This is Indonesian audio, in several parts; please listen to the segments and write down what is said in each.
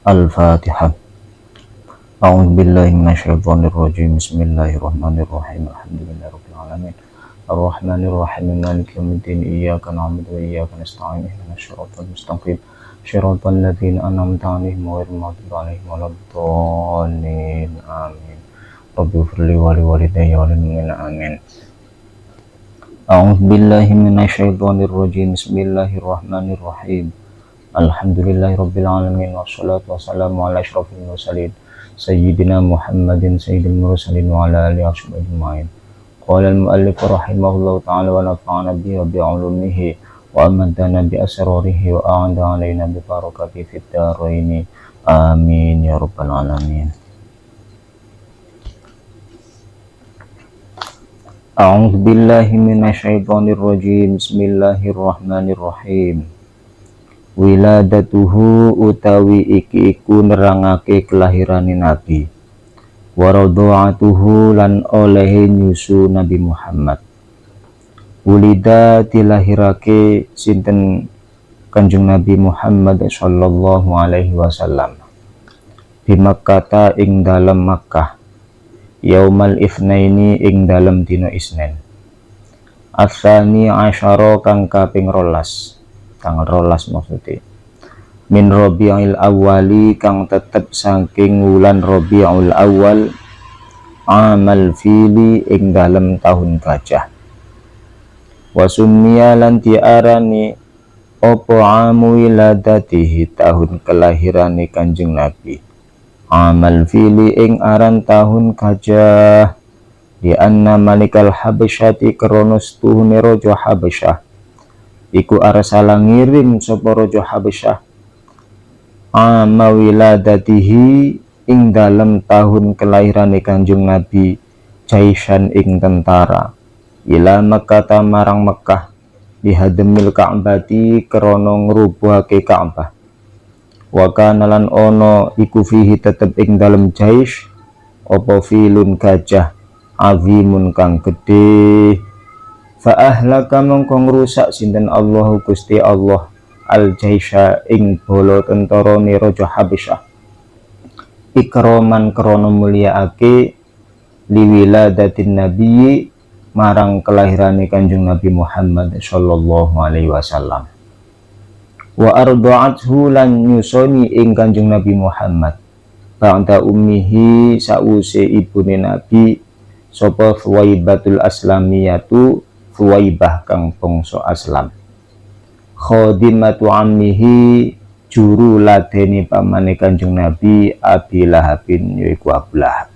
Al-Fatihah. A'udzu billahi minasyaitonir rajim. Bismillahirrahmanirrahim. Alhamdulillahirabbil alamin. Arrahmanir rahim. Maliki yaumiddin. Iyyaka na'budu wa iyyaka nasta'in. Ihdinas siratal mustaqim. Shiratal ladzina an'amta 'alaihim ghairil maghdubi 'alaihim waladdallin. Amin. Rabbighfirli wa liwalidayya wa lil mu'minina amin. A'udzu billahi minasyaitonir rajim. Bismillahirrahmanirrahim. Alhamdulillahirabbil alamin wassalatu wassalamu ala asyrofil mursalin sayyidina Muhammadin sayyidil mursalin wa ala alihi washabbihi ajmain. Qala al-muallif rahimahullahu ta'ala wa nafa'ana bihi wa bi'ulumihi wa amadana bi asrarihi wa a'ada alaina bi barakatihi fid dharain. Amin ya rabbal alamin. A'udzu billahi minasyaitonir rajim. Bismillahirrahmanirrahim. Wiladatuhu utawi iki iku nerangake kelahirane Nabi, waradha'atuhu lan olehe nyusu Nabi Muhammad. Ulida dilahirake sinten Kanjeng Nabi Muhammad sallallahu alaihi wasallam di Makkah ing dalem Makkah, yaumal ifnaini ing dalem dina Isnin, asani asyara kang kaping 12, tanggal 12 maksudnya, min Rabiul Awwali kang tetep saking wulan Rabiul Awal, amal fili ing dalem tahun gajah. Wasummiya lan diarani apa amu wiladatihi tahun kelahirane Kanjeng Nabi, amal fili ing aran tahun gajah, di anna malikal habasyati kronos tuhune raja Habasyah iku arsala ngirim sapa raja Habasyah ama wiladatihi ing dalem tahun kelahirane Kanjeng Nabi jaisan ing tentara ila Makkah marang Mekah dihademil Ka'bati krana ngrubuhake Ka'bah. Wa kana lan ono iku fihi tetep ing dalem jais apa filun gajah azimun kang gedhe. Fa ahlaka mongko ngrusak sinten Allahu Gusti Allah al jaisha ing bala tentarane raja Habasyah ikraman krana mulyaake liwiladatin nabi marang kelahirane Kanjeng Nabi Muhammad sallallahu alaihi wasallam. Wa arda'athu lan nyusoni ing Kanjeng Nabi Muhammad ba'da ummihi sause ibune Nabi sapa Thuwaibatul Aslamiyatu, Thuwaibah kang bangsa Aslam, khadimatu ammihi juru ladeni pamane Kanjeng Nabi Abi Lahabin yaiku Abu Lahab.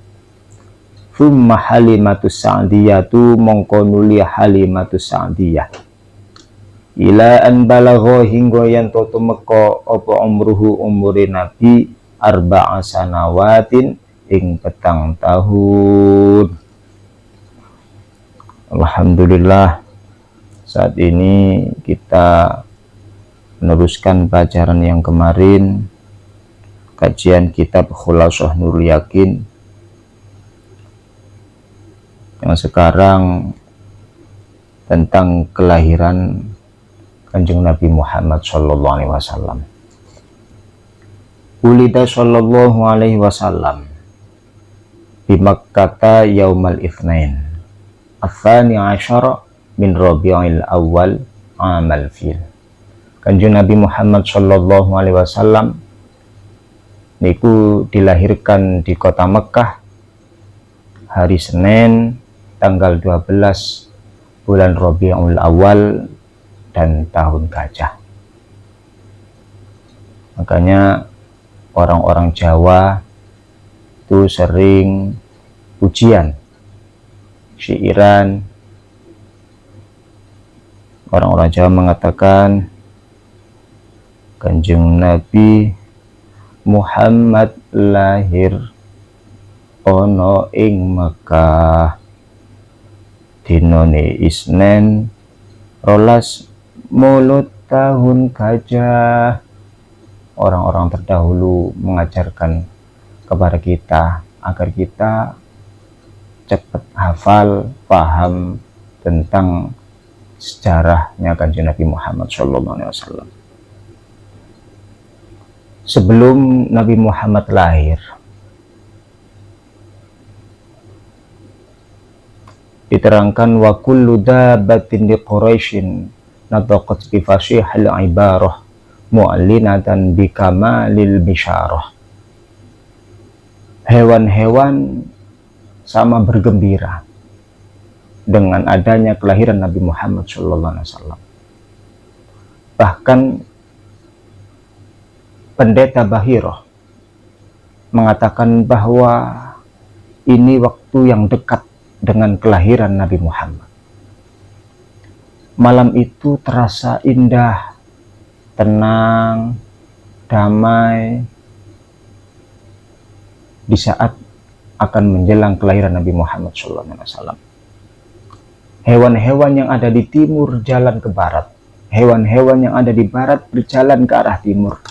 Thumma Halimatus Sa'diyatu mongko nuli Halimatus Sa'diyah ila an balagha hingga yen toto meka apa umruhu umure Nabi arba'a sanawatin ing 4 tahun. Alhamdulillah, saat ini kita meneruskan pelajaran yang kemarin, kajian kitab Khulasah Nurul Yakin, yang sekarang tentang kelahiran Kanjeng Nabi Muhammad sallallahu alaihi wasallam. Ulida sallallahu alaihi wasallam di Makkah yaumal itsnain Atsani asyara min Rabiul Awal amal fil. Kanjeng Nabi Muhammad sallallahu alaihi wasallam niku dilahirkan di kota Mekah hari Senin tanggal 12 bulan Rabiul Awal dan tahun gajah. Makanya orang-orang Jawa itu sering pujian, syairan. Orang-orang Jawa mengatakan Kanjeng Nabi Muhammad lahir ono ing Mekah dinane Isnin 12 Maulud tahun gajah. Orang-orang terdahulu mengajarkan kepada kita agar kita cepat hafal, paham tentang sejarahnya Kanjeng Nabi Muhammad sallallahu alaihi wasallam. sebelum Nabi Muhammad lahir, diterangkan wa kullu dabbatin di Quraisyin nataqat bi fasihil ibarah mu'allinatan bi kamalil bisyarah. Hewan-hewan sama bergembira dengan adanya kelahiran Nabi Muhammad SAW. Bahkan pendeta Bahiroh mengatakan bahwa ini waktu yang dekat dengan kelahiran Nabi Muhammad. Malam itu terasa indah, tenang, damai di saat akan menjelang kelahiran Nabi Muhammad SAW. Hewan-hewan yang ada di timur jalan ke barat, hewan-hewan yang ada di barat berjalan ke arah timur.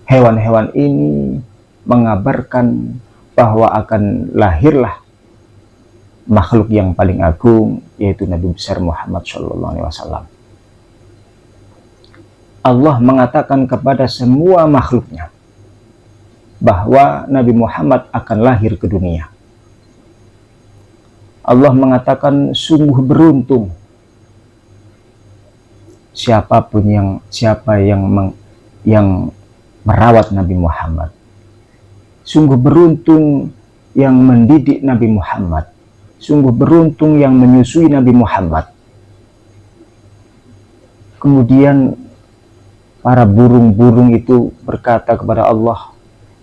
Hewan-hewan ini mengabarkan bahwa akan lahirlah makhluk yang paling agung, yaitu Nabi besar Muhammad SAW. Allah mengatakan kepada semua makhluknya bahwa Nabi Muhammad akan lahir ke dunia. Allah mengatakan sungguh beruntung siapa yang merawat Nabi Muhammad. Sungguh beruntung yang mendidik Nabi Muhammad. Sungguh beruntung yang menyusui Nabi Muhammad. Kemudian para burung-burung itu berkata kepada Allah,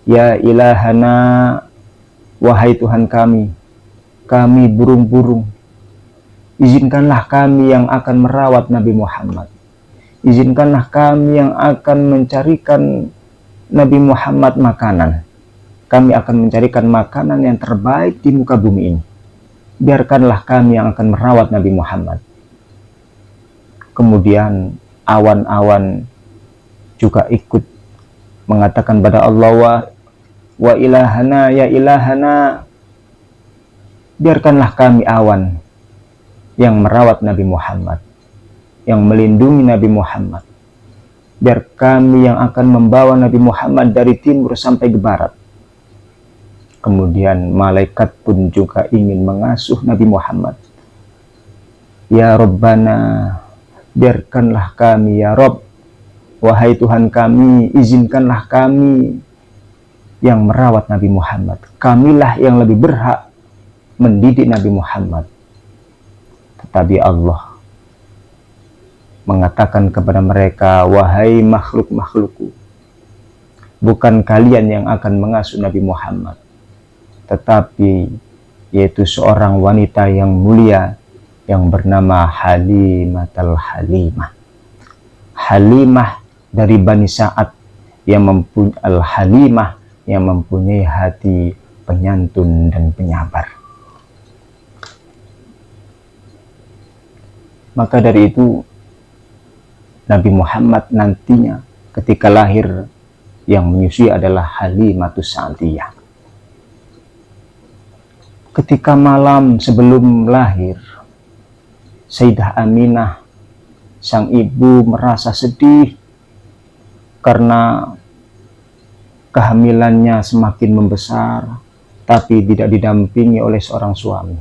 ya ilahana, wahai Tuhan kami burung-burung, izinkanlah kami yang akan merawat Nabi Muhammad. Izinkanlah kami yang akan mencarikan Nabi Muhammad makanan. Kami akan mencarikan makanan yang terbaik di muka bumi ini. Biarkanlah kami yang akan merawat Nabi Muhammad. Kemudian awan-awan juga ikut mengatakan pada Allah, wa ilahana, ya ilahana, biarkanlah kami awan yang merawat Nabi Muhammad, yang melindungi Nabi Muhammad. Biar kami yang akan membawa Nabi Muhammad dari timur sampai ke barat. Kemudian malaikat pun juga ingin mengasuh Nabi Muhammad. Ya Rabbana, biarkanlah kami ya Rabb, wahai Tuhan kami, izinkanlah kami yang merawat Nabi Muhammad. Kamilah yang lebih berhak mendidik Nabi Muhammad. Tetapi Allah mengatakan kepada mereka, wahai makhluk-makhlukku, bukan kalian yang akan mengasuh Nabi Muhammad, tetapi yaitu seorang wanita yang mulia yang bernama Halimatul Halimah. Halimah dari Bani Sa'ad yang mempunyai Al-Halimah yang mempunyai hati penyantun dan penyabar. Maka dari itu Nabi Muhammad nantinya ketika lahir yang menyusui adalah Halimatus Sa'diyah. Ketika malam sebelum lahir, Sayyidah Aminah, sang ibu, merasa sedih karena kehamilannya semakin membesar, tapi tidak didampingi oleh seorang suami.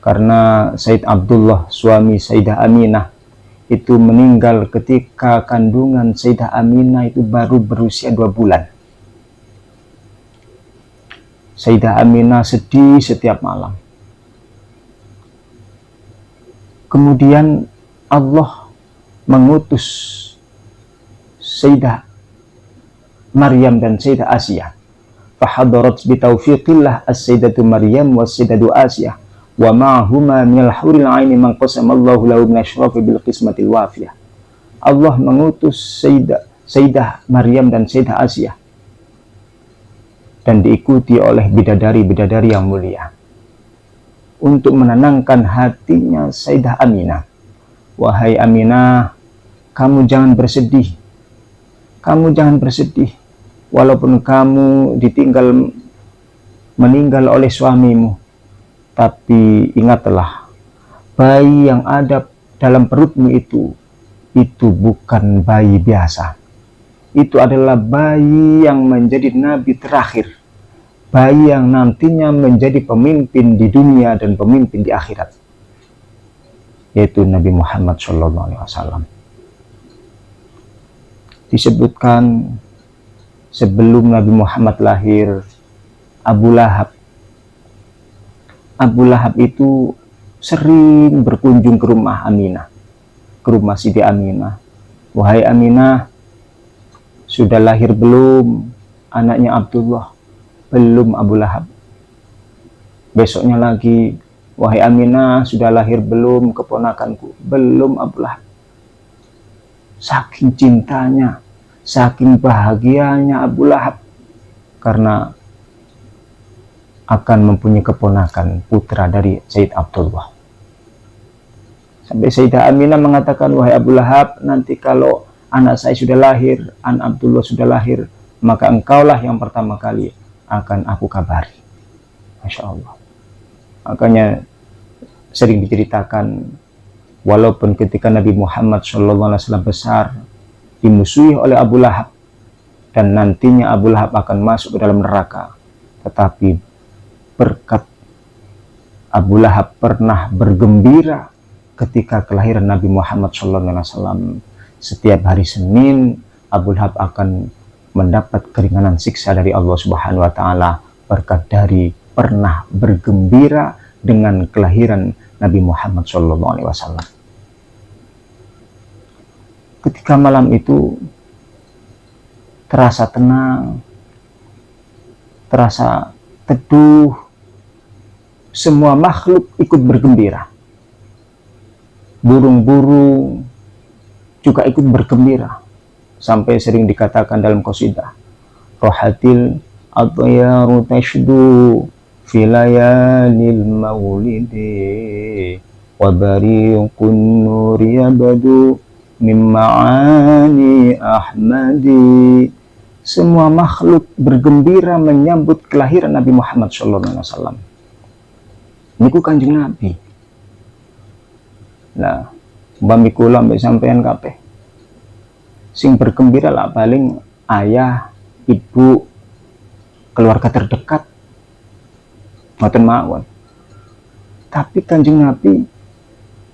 Karena Sayyid Abdullah, suami Sayyidah Aminah, itu meninggal ketika kandungan Sayyidah Aminah itu baru berusia 2 bulan. Sayyidah Aminah sedih setiap malam. Kemudian Allah mengutus Sayyidah Maryam dan Sayyidah Asiyah. Fahadarat bitaufiqillah as-Sayyidatu Maryam wa as-Sayyidatu Asiyah wa ma'huma minal huril aini man qasamallahu lahu min asyrafi bil qismatil wafiyah. Allah mengutus Sayyidah Maryam dan Sayyidah Asiyah dan diikuti oleh bidadari-bidadari yang mulia untuk menenangkan hatinya Sayyidah Aminah. Wahai Aminah, kamu jangan bersedih. Kamu jangan bersedih. Walaupun kamu meninggal oleh suamimu, tapi ingatlah, bayi yang ada dalam perutmu itu bukan bayi biasa. itu adalah bayi yang menjadi nabi terakhir, bayi yang nantinya menjadi pemimpin di dunia dan pemimpin di akhirat, yaitu Nabi Muhammad SAW. Disebutkan sebelum Nabi Muhammad lahir, Abu Lahab itu sering berkunjung ke rumah Aminah, ke rumah Siti Aminah. Wahai Aminah, sudah lahir belum anaknya Abdullah? Belum Abu Lahab. Besoknya lagi, wahai Aminah, sudah lahir belum keponakanku? Belum Abu Lahab. Saking cintanya, saking bahagianya Abu Lahab karena akan mempunyai keponakan putra dari Sayyid Abdullah. Sampai Sayyidah Aminah mengatakan, wahai Abu Lahab, nanti kalau anak saya sudah lahir, anak Abdullah sudah lahir, maka engkaulah yang pertama kali akan aku kabari. Masya Allah. Makanya sering diceritakan, walaupun ketika Nabi Muhammad SAW besar, dimusuhi oleh Abu Lahab, dan nantinya Abu Lahab akan masuk ke dalam neraka, tetapi berkat Abu Lahab pernah bergembira ketika kelahiran Nabi Muhammad SAW. Setiap hari Senin, Abu Lahab akan mendapat keringanan siksa dari Allah Subhanahu wa Ta'ala berkat dari pernah bergembira dengan kelahiran Nabi Muhammad SAW. Ketika malam itu terasa tenang, terasa teduh, semua makhluk ikut bergembira. Burung-burung juga ikut bergembira, sampai sering dikatakan dalam qasidah, rohatil atyaru tashdu fi layalil maulidi wa bariqun nuri yabadu min ma'ani ahmadi. Semua makhluk bergembira menyambut kelahiran Nabi Muhammad SAW. Niku Kanjeng Nabi. Nah, bami kula mbek sampean kabeh sing bergembira lah paling ayah, ibu, keluarga terdekat, ngoten mawon. Tapi Kanjeng Nabi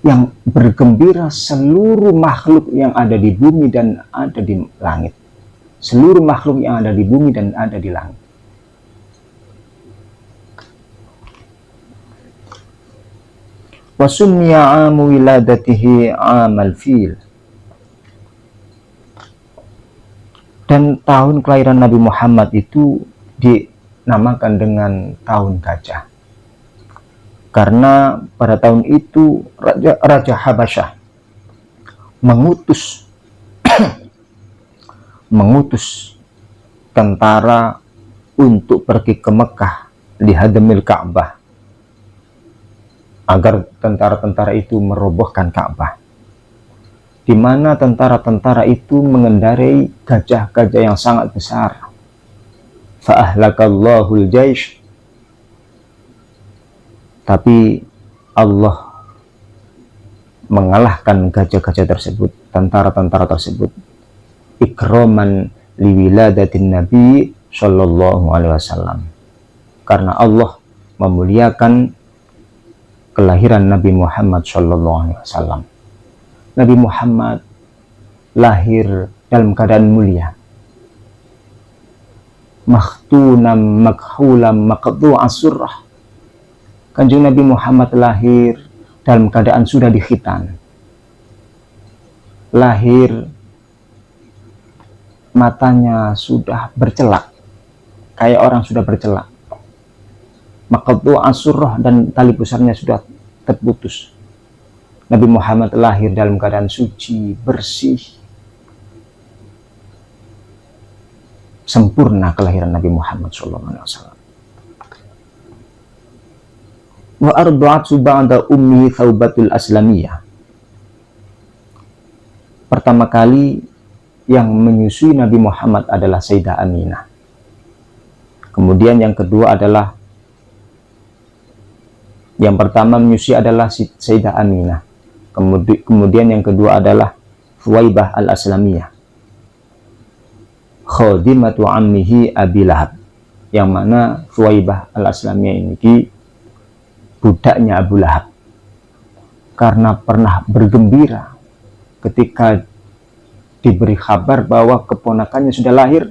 yang bergembira seluruh makhluk yang ada di bumi dan ada di langit. Seluruh makhluk yang ada di bumi dan ada di langit. Wasummiya amu wiladatihi amal fil. Dan tahun kelahiran Nabi Muhammad itu dinamakan dengan tahun gajah. Karena pada tahun itu Raja Habasyah mengutus tentara untuk pergi ke Mekah lihadamil Ka'bah, agar tentara-tentara itu merobohkan Ka'bah, di mana tentara-tentara itu mengendarai gajah-gajah yang sangat besar. Fa'ahlakallahul jaish. Tapi Allah mengalahkan gajah-gajah tersebut, tentara-tentara tersebut, ikraman liwiladatin Nabi Sallallahu Alaihi Wasallam, karena Allah memuliakan kelahiran Nabi Muhammad Sallallahu Alaihi Wasallam. Nabi Muhammad lahir dalam keadaan mulia, makhtunam makhulam maqdu'as surrah. Kanjeng Nabi Muhammad lahir dalam keadaan sudah dikhitan, lahir matanya sudah bercelak, kayak orang sudah bercelak, maqdu'as surrah, dan tali pusarnya sudah terputus. Nabi Muhammad lahir dalam keadaan suci, bersih, sempurna kelahiran Nabi Muhammad SAW. Wa arda'atu ba'da ummi Thaubatul Aslamiyah. Pertama kali yang menyusui Nabi Muhammad adalah Sayyidah Aminah. Kemudian yang kedua adalah, yang pertama menyusui adalah Sayyidah Aminah. Kemudian yang kedua adalah Thuwaibah al-Aslamiyah. khadimatu ammihi Abi Lahab, yang mana Thuwaibah al-Aslamiyah ini budaknya Abu Lahab. Karena pernah bergembira ketika diberi kabar bahwa keponakannya sudah lahir,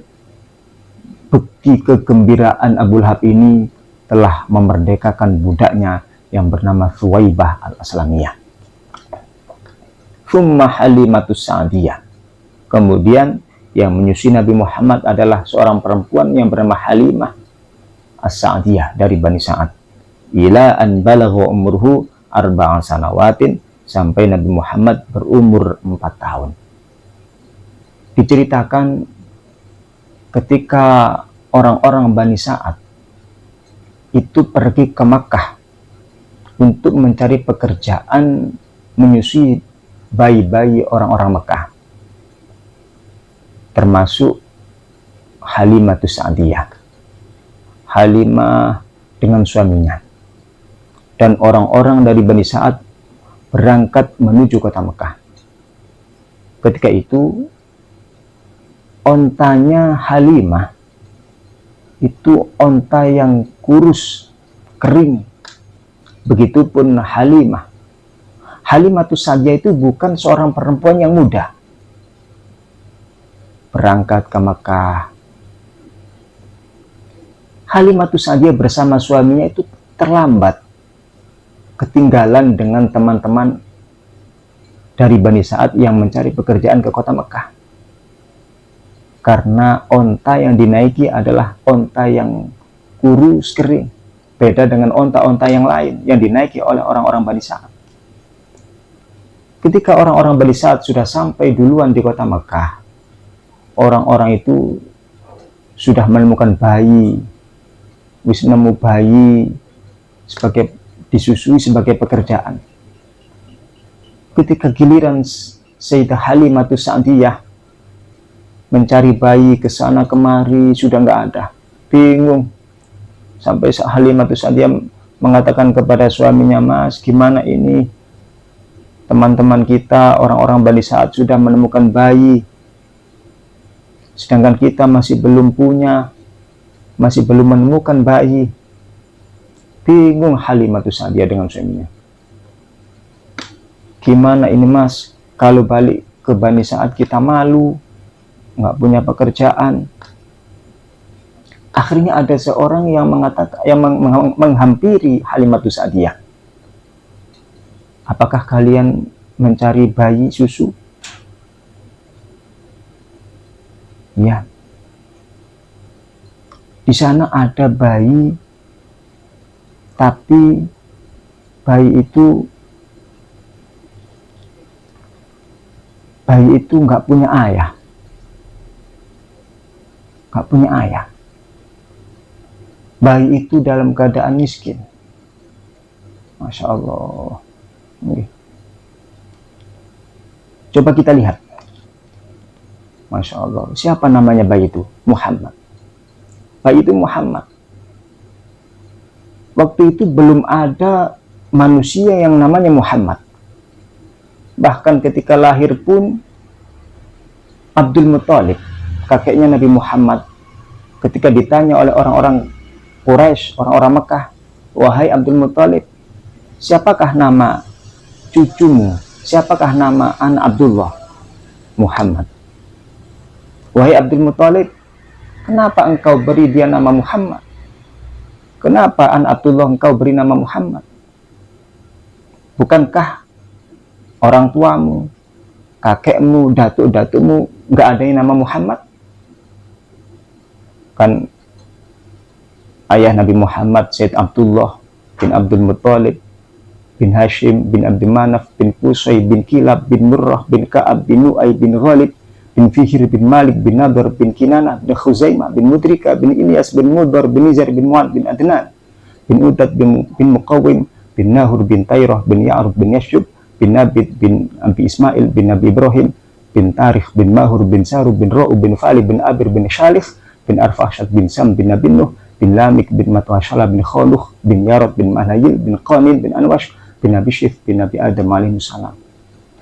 bukti kegembiraan Abu Lahab ini telah memerdekakan budaknya yang bernama Thuwaibah al-Aslamiyah. Thumma Halimatus Sa'diyah. Kemudian yang menyusui Nabi Muhammad adalah seorang perempuan yang bernama Halimah As-Sa'diyah dari Bani Sa'ad. Ila an balagha umruhu arba'an sanawatin, sampai Nabi Muhammad berumur 4 tahun. Diceritakan ketika orang-orang Bani Sa'ad itu pergi ke Makkah untuk mencari pekerjaan menyusui bayi-bayi orang-orang Makkah, termasuk Halimatus Sa'diyah, Halimah dengan suaminya. Dan orang-orang dari Bani Sa'ad berangkat menuju kota Mekah. Ketika itu, ontanya Halimah itu onta yang kurus, kering. Begitupun Halimah. Halimatus Sa'diyah itu bukan seorang perempuan yang muda. Berangkat ke Mekah. Halimatus Sa'diyah bersama suaminya itu terlambat, ketinggalan dengan teman-teman dari Bani Sa'ad yang mencari pekerjaan ke kota Mekah. Karena onta yang dinaiki adalah onta yang kurus kering, beda dengan onta-onta yang lain yang dinaiki oleh orang-orang Bani Sa'ad. Ketika orang-orang Bani Sa'ad sudah sampai duluan di kota Mekah, orang-orang itu sudah menemukan bayi, nemu bayi sebagai disusui sebagai pekerjaan. Ketika giliran Sayyidah Halimatus Sa'diyah mencari bayi ke sana kemari, sudah nggak ada, bingung. Sampai Halimatus Sa'diyah mengatakan kepada suaminya, "Mas, gimana ini? Teman-teman kita, orang-orang Bani Sa'ad sudah menemukan bayi, sedangkan kita masih belum punya, masih belum menemukan bayi." Bingung Halimatus Sa'diyah dengan suaminya. Gimana ini, Mas? Kalau balik ke Bani Sa'ad kita malu, nggak punya pekerjaan. Akhirnya ada seorang yang menghampiri Halimatus Sa'diyah. Apakah kalian mencari bayi susu? Ya. Di sana ada bayi, tapi bayi itu nggak punya ayah. Nggak punya ayah. Bayi itu dalam keadaan miskin. Masya Allah. Coba kita lihat. Masya Allah. Siapa namanya bayi itu? Muhammad. Bayi itu Muhammad. Waktu itu belum ada manusia yang namanya Muhammad. Bahkan ketika lahir pun, Abdul Muthalib, kakeknya Nabi Muhammad, ketika ditanya oleh orang-orang Quraisy, orang-orang Mekah, "Wahai Abdul Muthalib, siapakah nama cucumu? Siapakah nama anak Abdullah?" Muhammad. "Wahai Abdul Muthalib, kenapa engkau beri dia nama Muhammad? Kenapa anak Abdullah engkau beri nama Muhammad? Bukankah orang tuamu, kakekmu, datuk-datukmu nggak ada yang nama Muhammad?" Kan ayah Nabi Muhammad, Sayyid Abdullah bin Abdul Muthalib bin Hashim bin Abdul Manaf bin Qusay bin Kilab bin Murrah bin Ka'ab bin Nu'ay bin Ghalib bin Fihir bin Malik bin Nadar bin Kinanah bin Khuzaimah bin Mudrika bin Ilyas bin Mudar bin Nizar bin Mu'ad bin Adnan bin Udad bin Muqawim bin Nahur bin Tayrah bin Ya'rub bin Yashub bin Nabid bin Abi Ismail bin Nabi Ibrahim bin Tarikh bin Mahur bin Sarub bin Ra'ub bin Fali bin Abir bin Shalih bin Arfahsyad bin Sam bin Nabi Nuh bin Lamik bin Matwashala bin Kholuh bin Yarad bin Mahnayil bin Qanin bin Anwash bin Nabi Syif bin Nabi Adam alaihissalam.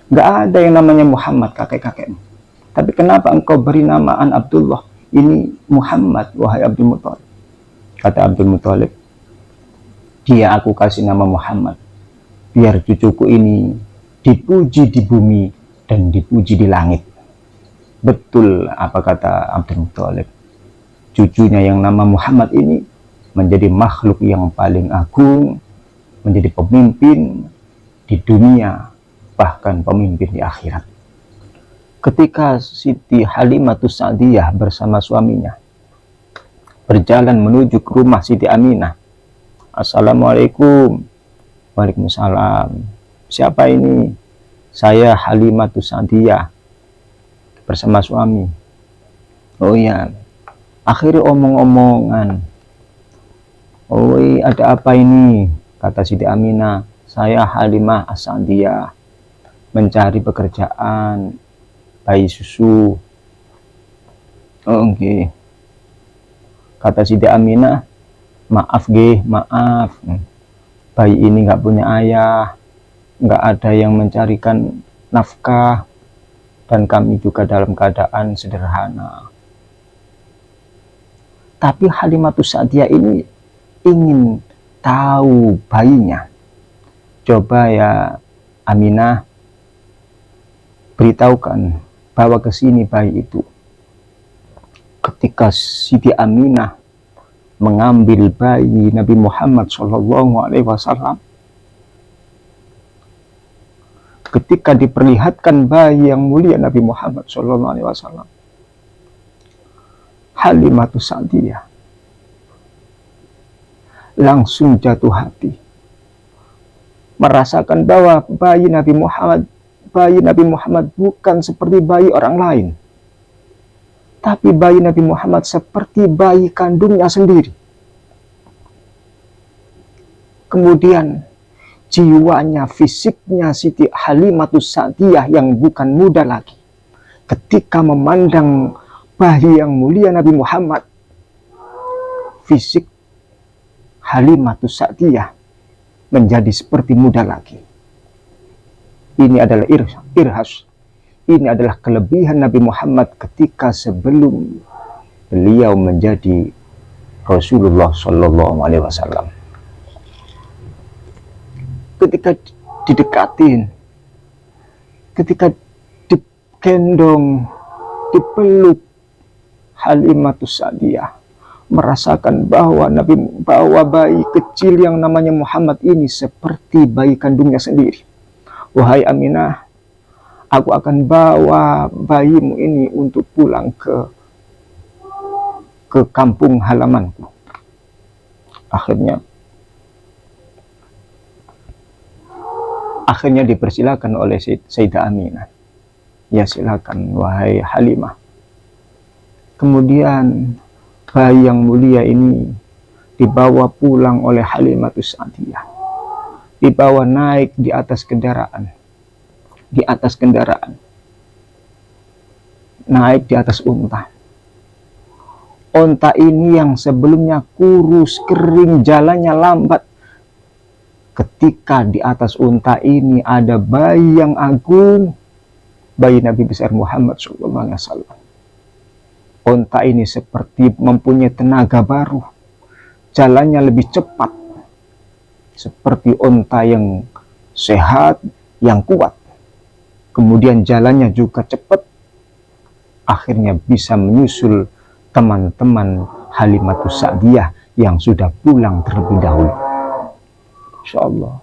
Nggak ada yang namanya Muhammad kakek-kakekmu. Tapi kenapa engkau beri nama an Abdullah ini Muhammad, wahai Abdul Muthalib. Kata Abdul Muthalib, dia aku kasih nama Muhammad, biar cucuku ini dipuji di bumi dan dipuji di langit. Betul apa kata Abdul Muthalib. Cucunya yang nama Muhammad ini menjadi makhluk yang paling agung, menjadi pemimpin di dunia, bahkan pemimpin di akhirat. Ketika Siti Halimatus Sa'diyah bersama suaminya berjalan menuju ke rumah Siti Aminah. Assalamualaikum. Waalaikumsalam. Siapa ini? Saya Halimatus Sa'diyah bersama suami. Oh iya. Akhirnya omong-omongan. Oh ada apa ini? Kata Siti Aminah. Saya Halimah As-Sa'diyah mencari pekerjaan bayi susu. Oh okay. Kata Siti Aminah, maaf maaf. Bayi ini nggak punya ayah, nggak ada yang mencarikan nafkah, dan kami juga dalam keadaan sederhana. Tapi Halimatus Sa'diyah ini ingin tahu bayinya. Coba ya Aminah, beritahukan, bawa ke sini bayi itu. Ketika Siti Aminah mengambil bayi Nabi Muhammad SAW, ketika diperlihatkan bayi yang mulia Nabi Muhammad SAW, Halimatus Sa'diyah langsung jatuh hati, merasakan bahwa bayi Nabi Muhammad bukan seperti bayi orang lain, tapi bayi Nabi Muhammad seperti bayi kandungnya sendiri. Kemudian jiwanya, fisiknya Siti Halimatus Sa'diyah yang bukan muda lagi, ketika memandang bayi yang mulia Nabi Muhammad, fisik Halimatus Sa'diyah menjadi seperti muda lagi. Ini adalah irhas. Ini adalah kelebihan Nabi Muhammad ketika sebelum beliau menjadi Rasulullah SAW. Ketika didekatin, ketika digendong, dipeluk, Halimatus Sa'diyah merasakan bahwa bayi kecil yang namanya Muhammad ini seperti bayi kandungnya sendiri. Wahai Aminah, aku akan bawa bayimu ini untuk pulang ke kampung halamanku. Akhirnya dipersilakan oleh Sayyidah Aminah. Ya silakan wahai Halimah. Kemudian bayi yang mulia ini dibawa pulang oleh Halimatus Sa'diyah. Dibawa naik di atas kendaraan. Naik di atas unta. Unta ini yang sebelumnya kurus, kering, jalannya lambat. Ketika di atas unta ini ada bayi yang agung, bayi Nabi besar Muhammad SAW. Unta ini seperti mempunyai tenaga baru, jalannya lebih cepat, seperti unta yang sehat, yang kuat. Kemudian jalannya juga cepat, akhirnya bisa menyusul teman-teman Halimatus Sa'diyah yang sudah pulang terlebih dahulu. Insya Allah.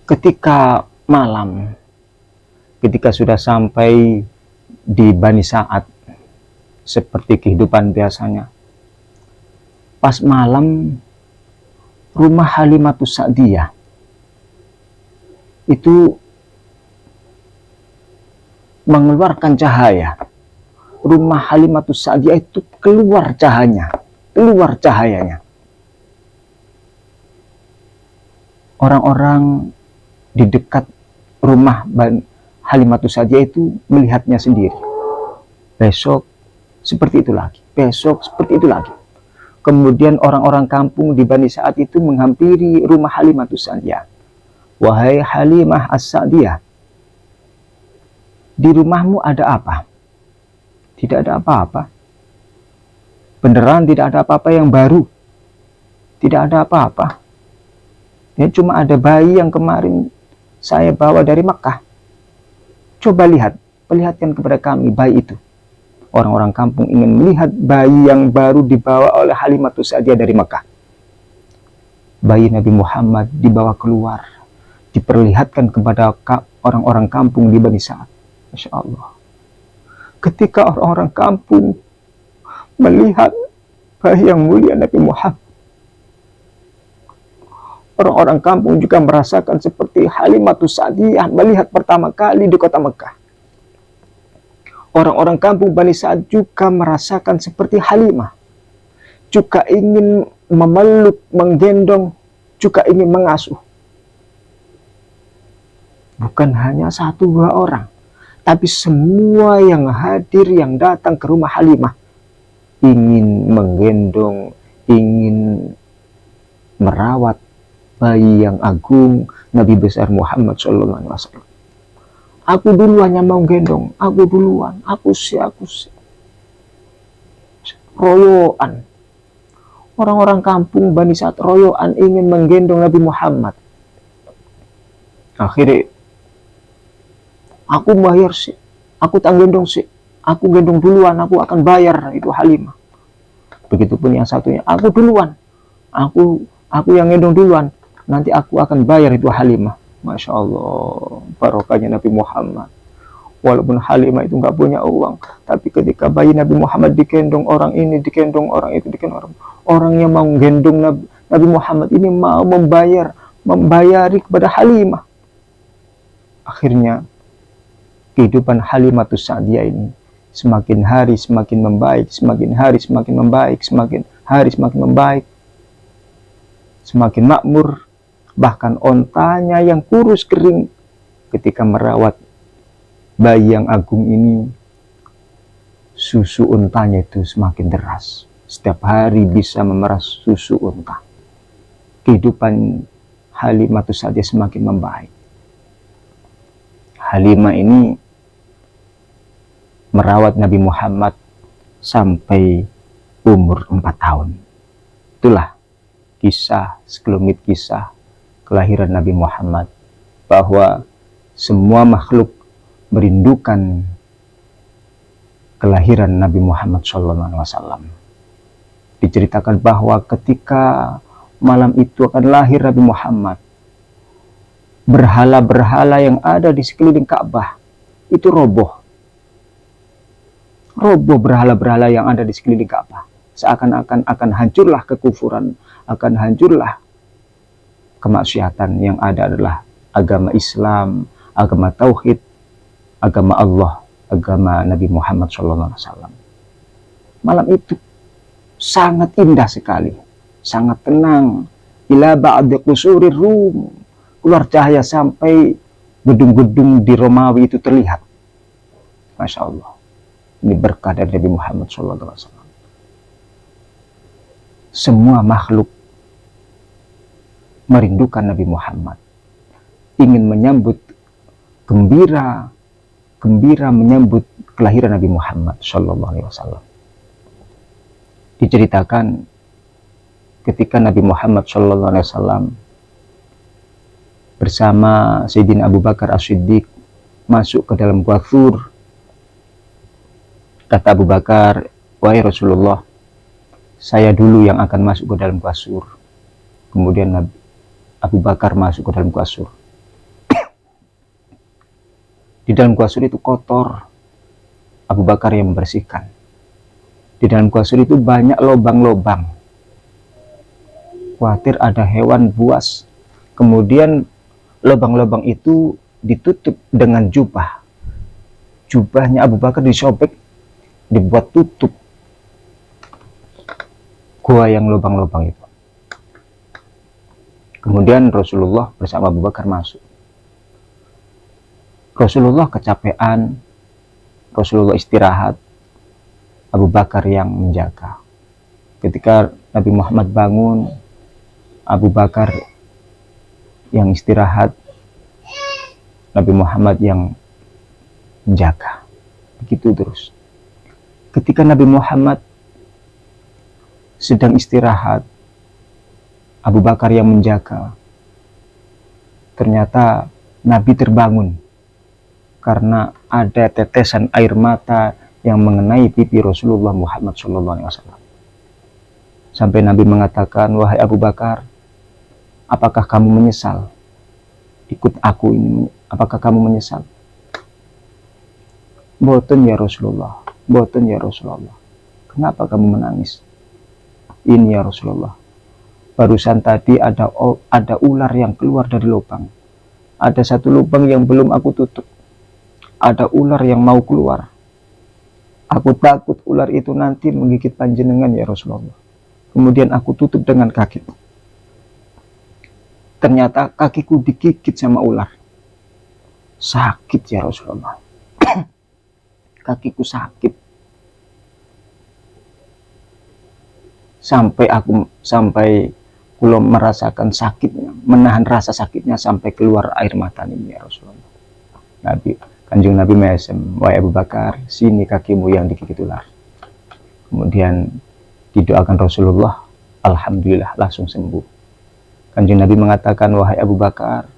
Ketika malam, ketika sudah sampai di Bani Sa'ad, seperti kehidupan biasanya, pas malam, rumah Halimatus Sa'diyah itu mengeluarkan cahaya. Rumah Halimatus Sa'diyah itu keluar cahayanya. Orang-orang di dekat rumah Halimatus Sa'diyah itu melihatnya sendiri. Besok seperti itu lagi, besok seperti itu lagi. Kemudian orang-orang kampung di Bani Sa'ad itu menghampiri rumah Halimatus Sa'diyah. Wahai Halimah As-Sa'diyah, di rumahmu ada apa? Tidak ada apa-apa. Beneran tidak ada apa-apa yang baru. Tidak ada apa-apa. Ya, cuma ada bayi yang kemarin saya bawa dari Mekah. Coba lihat, perlihatkan kepada kami bayi itu. Orang-orang kampung ingin melihat bayi yang baru dibawa oleh Halimatus Sa'diyah dari Mekah. Bayi Nabi Muhammad dibawa keluar, diperlihatkan kepada orang-orang kampung di Bani Sa'ad. Masya Allah. Ketika orang-orang kampung melihat bayi yang mulia Nabi Muhammad, orang-orang kampung juga merasakan seperti Halimatus Sa'diyah melihat pertama kali di kota Mekah. Orang-orang kampung Bani Sa'ad juga merasakan seperti Halimah. Juga ingin memeluk, menggendong, juga ingin mengasuh. Bukan hanya 1-2 orang, tapi semua yang hadir, yang datang ke rumah Halimah, ingin menggendong, ingin merawat bayi yang agung Nabi besar Muhammad SAW. Aku duluan yang mau gendong, aku duluan, aku sih. Royoan. Orang-orang kampung Bani Sa'ad royoan ingin menggendong Nabi Muhammad. Akhirnya, aku bayar sih, aku tak gendong sih, aku gendong duluan, aku akan bayar, itu Halimah. Begitupun yang satunya, aku duluan, aku yang gendong duluan, nanti aku akan bayar, itu Halimah. Masya Allah, barokahnya Nabi Muhammad. Walaupun Halimah itu nggak punya uang, tapi ketika bayi Nabi Muhammad digendong orang ini, digendong orang itu, digendong orang yang mau gendong Nabi Muhammad ini mau membayari kepada Halimah. Akhirnya kehidupan Halimatus Sa'diyah ini semakin hari semakin membaik, semakin hari semakin membaik, semakin hari semakin membaik, semakin makmur. Bahkan ontanya yang kurus kering ketika merawat bayi yang agung ini, susu untanya itu semakin deras. Setiap hari bisa memeras susu unta. Kehidupan Halimatus Sa'diyah semakin membaik. Halimah ini merawat Nabi Muhammad sampai umur 4 tahun. Itulah kisah, sekelumit kisah kelahiran Nabi Muhammad, bahwa semua makhluk merindukan kelahiran Nabi Muhammad SAW. Diceritakan bahwa ketika malam itu akan lahir Nabi Muhammad, berhala-berhala yang ada di sekeliling Ka'bah itu roboh. Roboh berhala-berhala yang ada di sekeliling Ka'bah. Seakan-akan akan hancurlah kekufuran, akan hancurlah kemaksiatan. Yang ada adalah agama Islam, agama Tauhid, agama Allah, agama Nabi Muhammad SAW. Malam itu sangat indah sekali, sangat tenang. Ila ba'di qusurir Rum, keluar cahaya sampai gedung-gedung di Romawi itu terlihat. Masya Allah, ini berkah dari Nabi Muhammad SAW. Semua makhluk merindukan Nabi Muhammad, ingin menyambut gembira menyambut kelahiran Nabi Muhammad SAW. Diceritakan ketika Nabi Muhammad SAW bersama Sayyidina Abu Bakar As-Siddiq masuk ke dalam Gua Thur, kata Abu Bakar, wahai Rasulullah, saya dulu yang akan masuk ke dalam Gua Thur. Kemudian Abu Bakar masuk ke dalam Gua Thur. Di dalam Gua Thur itu kotor, Abu Bakar yang membersihkan. Di dalam Gua Thur itu banyak lubang-lubang, khawatir ada hewan buas. Kemudian lubang-lubang itu ditutup dengan jubah. Jubahnya Abu Bakar disobek, dibuat tutup gua yang lubang-lubang itu. Kemudian Rasulullah bersama Abu Bakar masuk. Rasulullah kecapean, Rasulullah istirahat, Abu Bakar yang menjaga. Ketika Nabi Muhammad bangun, Abu Bakar yang istirahat, Nabi Muhammad yang menjaga. Begitu terus. Ketika Nabi Muhammad sedang istirahat, Abu Bakar yang menjaga. Ternyata Nabi terbangun karena ada tetesan air mata yang mengenai pipi Rasulullah Muhammad SAW. Sampai Nabi mengatakan, "Wahai Abu Bakar, apakah kamu menyesal ikut aku ini? Apakah kamu menyesal?" "Boten ya Rasulullah, boten ya Rasulullah." "Kenapa kamu menangis?" "Ini ya Rasulullah, barusan tadi ada ular yang keluar dari lubang. Ada satu lubang yang belum aku tutup. Ada ular yang mau keluar. Aku takut ular itu nanti menggigit panjenengan ya Rasulullah. Kemudian aku tutup dengan kaki. Ternyata kakiku digigit sama ular. Sakit ya Rasulullah. Kakiku sakit. Sampai belum merasakan sakitnya, menahan rasa sakitnya sampai keluar air mata ini ya Rasulullah." Kanjeng Nabi mesem, "Wahai Abu Bakar, sini kakimu yang digigit ular." Kemudian didoakan Rasulullah, alhamdulillah langsung sembuh. Kanjeng Nabi mengatakan, "Wahai Abu Bakar,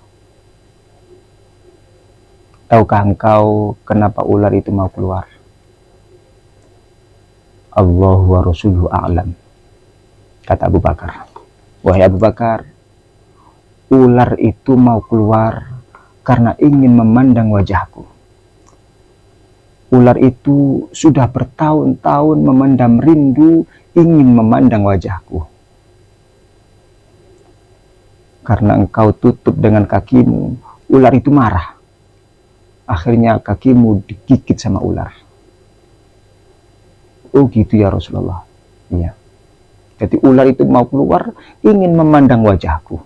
tahukah engkau kenapa ular itu mau keluar?" "Allahu wa rasuluhu a'lam," kata Abu Bakar. "Wahai Abu Bakar, ular itu mau keluar karena ingin memandang wajahku. Ular itu sudah bertahun-tahun memendam rindu ingin memandang wajahku. Karena engkau tutup dengan kakimu, ular itu marah. Akhirnya kakimu digigit sama ular." "Oh gitu ya Rasulullah." "Iya. Jadi ular itu mau keluar ingin memandang wajahku.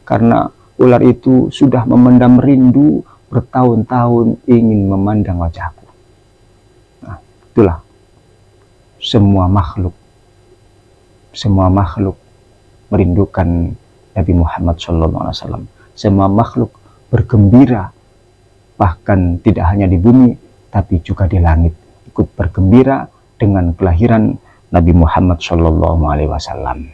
Karena ular itu sudah memendam rindu bertahun-tahun ingin memandang wajahku." Nah, itulah semua makhluk merindukan Nabi Muhammad SAW. Semua makhluk bergembira, bahkan tidak hanya di bumi tapi juga di langit, ikut bergembira dengan kelahiran Nabi Muhammad SAW.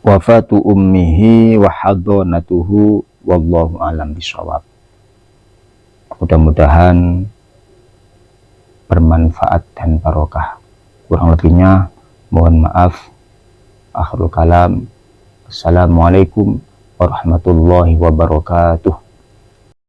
Wafatu ummihi wa hadonatuhu wallahu alam bisawab. Mudah-mudahan bermanfaat dan barokah. Kurang lebihnya mohon maaf. Akhirul kalam. Assalamualaikum warahmatullahi wabarakatuh.